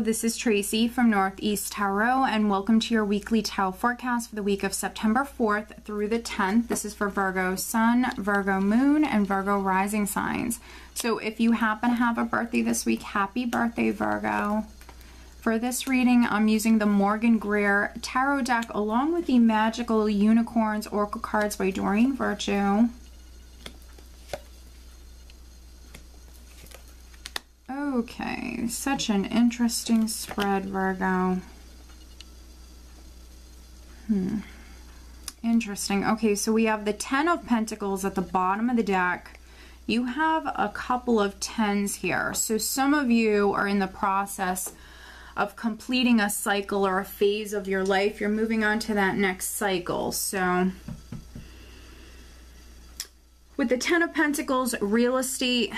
this is Tracy from Northeast Tarot, and welcome to your weekly tarot forecast for the week of September 4th through the 10th. This is for Virgo Sun, Virgo Moon, and Virgo Rising signs. So if you happen to have a birthday this week, happy birthday, Virgo. For this reading, I'm using the Morgan Greer Tarot deck along with the Magical Unicorns Oracle cards by Doreen Virtue. Okay, such an interesting spread, Virgo. Interesting. Okay, so we have the 10 of Pentacles at the bottom of the deck. You have a couple of 10s here. So some of you are in the process of completing a cycle or a phase of your life. You're moving on to that next cycle. So with the 10 of Pentacles, real estate,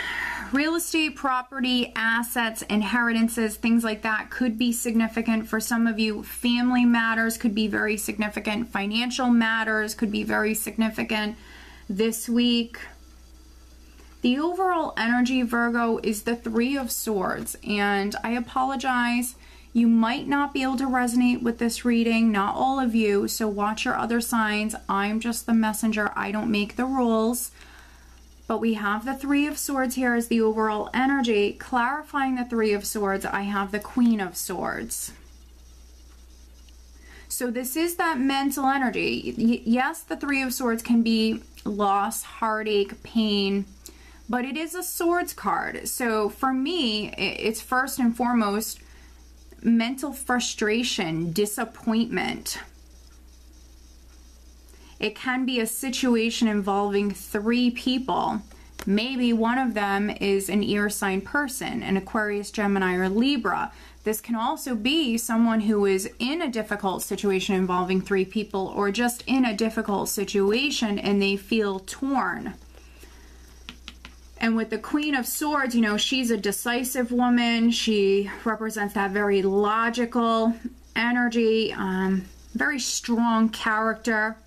property, assets, inheritances, things like that could be significant for some of you. Family matters could be very significant. Financial matters could be very significant this week. The overall energy, Virgo, is the 3 of Swords, and I apologize. You might not be able to resonate with this reading, not all of you, so watch your other signs. I'm just the messenger. I don't make the rules. But we have the 3 of Swords here as the overall energy. Clarifying the 3 of Swords, I have the Queen of Swords. So this is that mental energy. Yes, the 3 of Swords can be loss, heartache, pain, but it is a Swords card. So for me, it's first and foremost mental frustration, disappointment. It can be a situation involving 3 people. Maybe one of them is an air sign person, an Aquarius, Gemini, or Libra. This can also be someone who is in a difficult situation involving 3 people, or just in a difficult situation and they feel torn. And with the Queen of Swords, you know, she's a decisive woman. She represents that very logical energy, very strong character.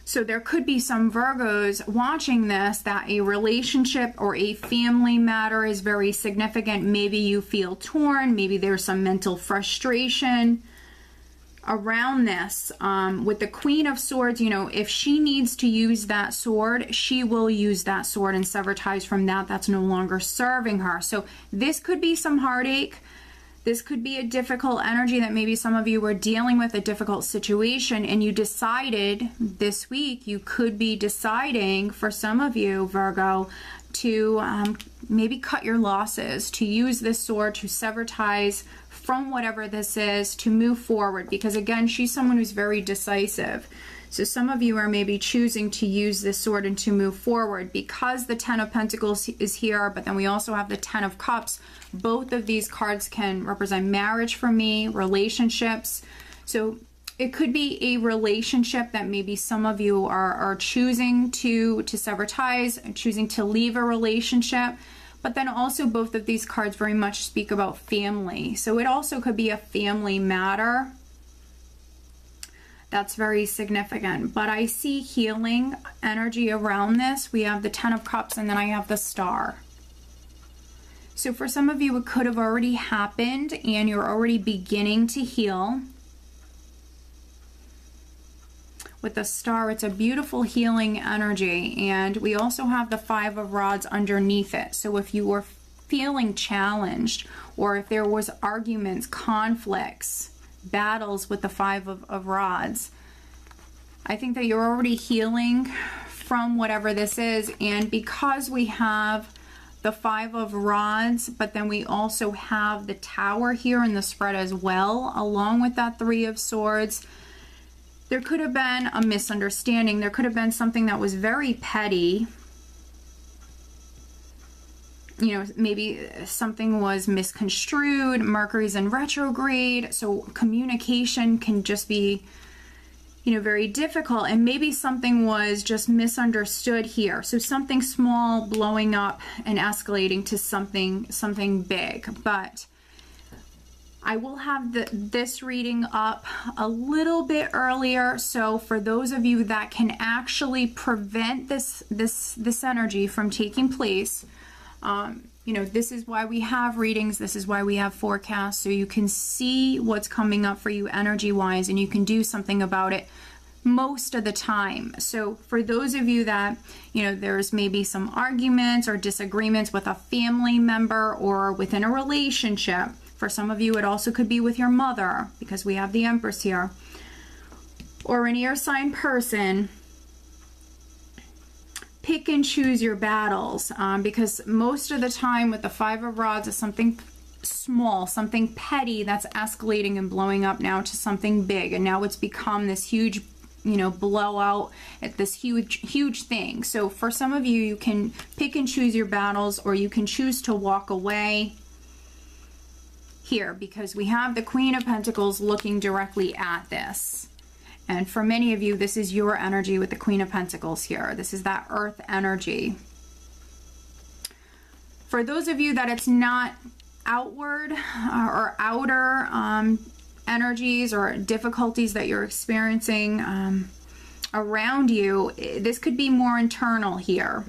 So there could be some Virgos watching this that a relationship or a family matter is very significant. Maybe you feel torn. Maybe there's some mental frustration around this. With the Queen of Swords, you know, if she needs to use that sword, she will use that sword and sever ties from that. That's no longer serving her. So this could be some heartache. This could be a difficult energy that maybe some of you were dealing with, a difficult situation, and you decided this week, you could be deciding for some of you, Virgo, to maybe cut your losses, to use this sword to sever ties from whatever this is, to move forward. Because again, she's someone who's very decisive. So some of you are maybe choosing to use this sword and to move forward because the 10 of Pentacles is here, but then we also have the 10 of Cups. Both of these cards can represent marriage for me, relationships. So it could be a relationship that maybe some of you are choosing to sever ties, choosing to leave a relationship. But then also both of these cards very much speak about family. So it also could be a family matter. That's very significant. But I see healing energy around this. We have the 10 of Cups and then I have the Star. So for some of you, it could have already happened and you're already beginning to heal. With the Star, it's a beautiful healing energy. And we also have the 5 of Rods underneath it. So if you were feeling challenged, or if there was arguments, conflicts, battles with the 5 of Rods, I think that you're already healing from whatever this is. And because we have the 5 of Rods, but then we also have the Tower here in the spread as well, along with that 3 of Swords, there could have been a misunderstanding. There could have been something that was very petty. You know, maybe something was misconstrued. Mercury's in retrograde, so communication can just be, you know, very difficult. And maybe something was just misunderstood here. So something small blowing up and escalating to something big. But I will have this reading up a little bit earlier, so for those of you that can actually prevent this energy from taking place, you know, this is why we have readings. This is why we have forecasts, so you can see what's coming up for you energy-wise, and you can do something about it most of the time. So for those of you that, you know, there's maybe some arguments or disagreements with a family member or within a relationship, for some of you it also could be with your mother, because we have the Empress here, or an air sign person, pick and choose your battles, because most of the time with the Five of Rods is something small, something petty that's escalating and blowing up now to something big, and now it's become this huge, you know, blowout at this huge thing. So for some of you, you can pick and choose your battles, or you can choose to walk away here, because we have the Queen of Pentacles looking directly at this. And for many of you, this is your energy with the Queen of Pentacles here. This is that earth energy. For those of you that it's not outward or outer energies or difficulties that you're experiencing around you, this could be more internal here.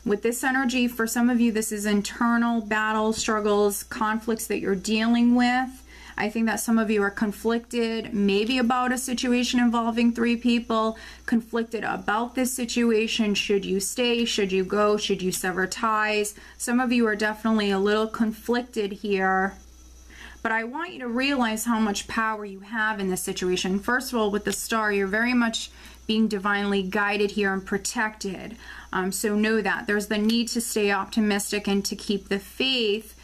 With this energy, for some of you, this is internal battles, struggles, conflicts that you're dealing with. I think that some of you are conflicted, maybe about a situation involving 3 people, conflicted about this situation. Should you stay? Should you go? Should you sever ties? Some of you are definitely a little conflicted here. But I want you to realize how much power you have in this situation. First of all, with the Star, you're very much being divinely guided here and protected. So know that. There's the need to stay optimistic and to keep the faith.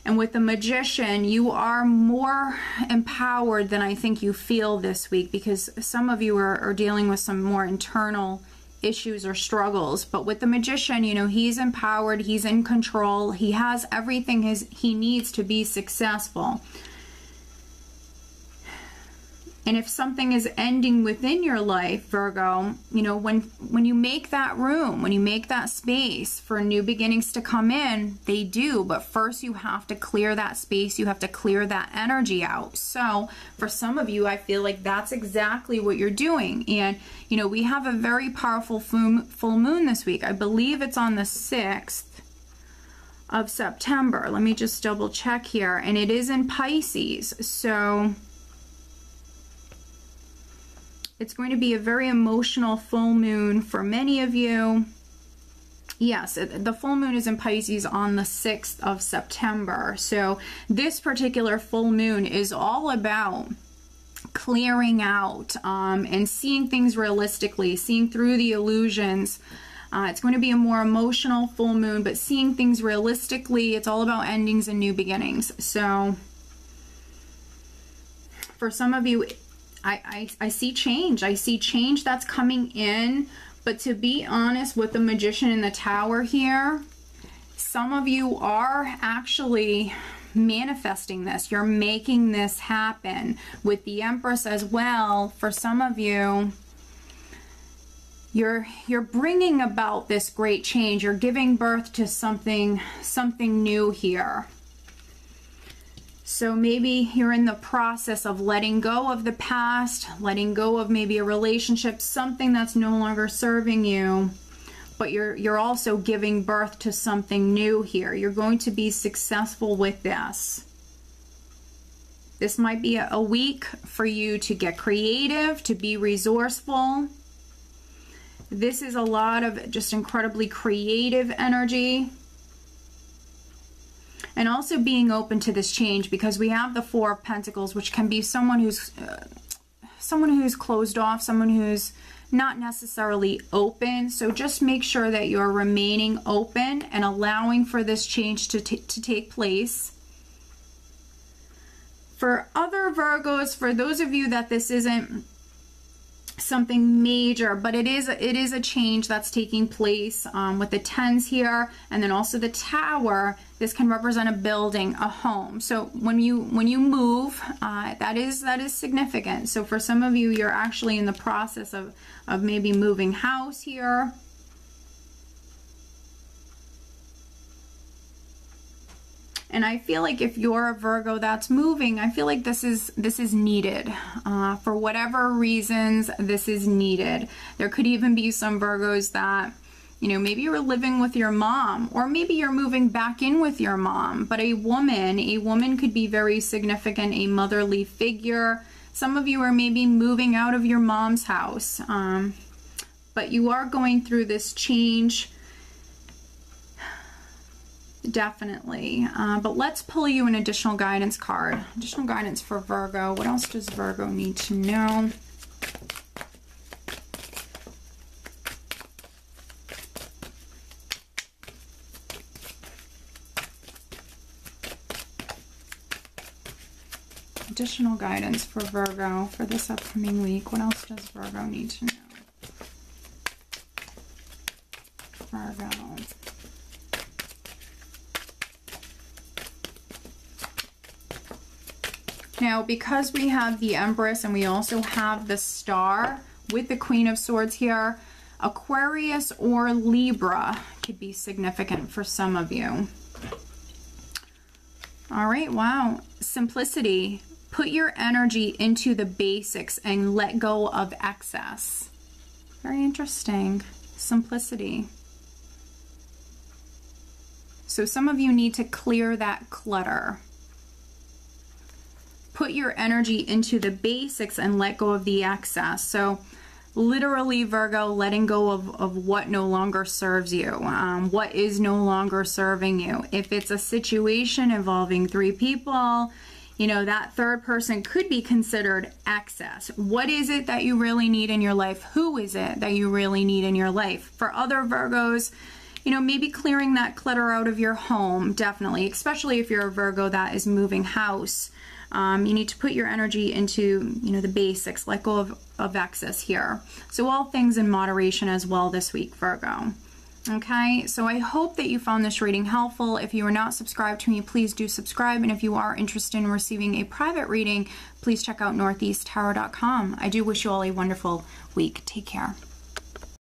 And with the Magician, you are more empowered than I think you feel this week, because some of you are dealing with some more internal issues or struggles. But with the Magician, you know, he's empowered, he's in control, he has everything he needs to be successful. And if something is ending within your life, Virgo, you know, when you make that room, when you make that space for new beginnings to come in, they do. But first you have to clear that space. You have to clear that energy out. So for some of you, I feel like that's exactly what you're doing. And, you know, we have a very powerful full moon this week. I believe it's on the 6th of September. Let me just double check here. And it is in Pisces. So it's going to be a very emotional full moon for many of you. Yes, the full moon is in Pisces on the 6th of September. So this particular full moon is all about clearing out and seeing things realistically, seeing through the illusions. It's going to be a more emotional full moon, but seeing things realistically. It's all about endings and new beginnings. So for some of you, I see change. I see change that's coming in. But to be honest, with the Magician in the Tower here, some of you are actually manifesting this. You're making this happen. With the Empress as well, for some of you, you're bringing about this great change. You're giving birth to something new here. So maybe you're in the process of letting go of the past, letting go of maybe a relationship, something that's no longer serving you, but you're also giving birth to something new here. You're going to be successful with this. This might be a week for you to get creative, to be resourceful. This is a lot of just incredibly creative energy. And also being open to this change, because we have the Four of Pentacles, which can be someone who's closed off, someone who's not necessarily open. So just make sure that you're remaining open and allowing for this change to take place. For other Virgos, for those of you that this isn't something major, but it is a change that's taking place with the 10s here, and then also the Tower. This can represent a building, a home. So when you move, that is significant. So for some of you, you're actually in the process of maybe moving house here. And I feel like if you're a Virgo that's moving, I feel like this is needed. For whatever reasons, this is needed. There could even be some Virgos that, You know, maybe you're living with your mom, or maybe you're moving back in with your mom. But a woman could be very significant, a motherly figure. Some of you are maybe moving out of your mom's house. But you are going through this change. Definitely. But let's pull you an additional guidance card. Additional guidance for Virgo. What else does Virgo need to know? Additional guidance for Virgo for this upcoming week. What else does Virgo need to know? Virgo. Now, because we have the Empress and we also have the Star with the Queen of Swords here, Aquarius or Libra could be significant for some of you. All right, wow. Simplicity. Put your energy into the basics and let go of excess. Very interesting. Simplicity. So some of you need to clear that clutter. Put your energy into the basics and let go of the excess. So literally, Virgo, letting go of what no longer serves you, what is no longer serving you. If it's a situation involving 3 people, you know, that third person could be considered excess. What is it that you really need in your life? Who is it that you really need in your life? For other Virgos, you know, maybe clearing that clutter out of your home, definitely, especially if you're a Virgo that is moving house. You need to put your energy into, you know, the basics, let go of excess here. So all things in moderation as well this week, Virgo. Okay, so I hope that you found this reading helpful. If you are not subscribed to me, please do subscribe. And if you are interested in receiving a private reading, please check out northeasttarot.com. I do wish you all a wonderful week. Take care.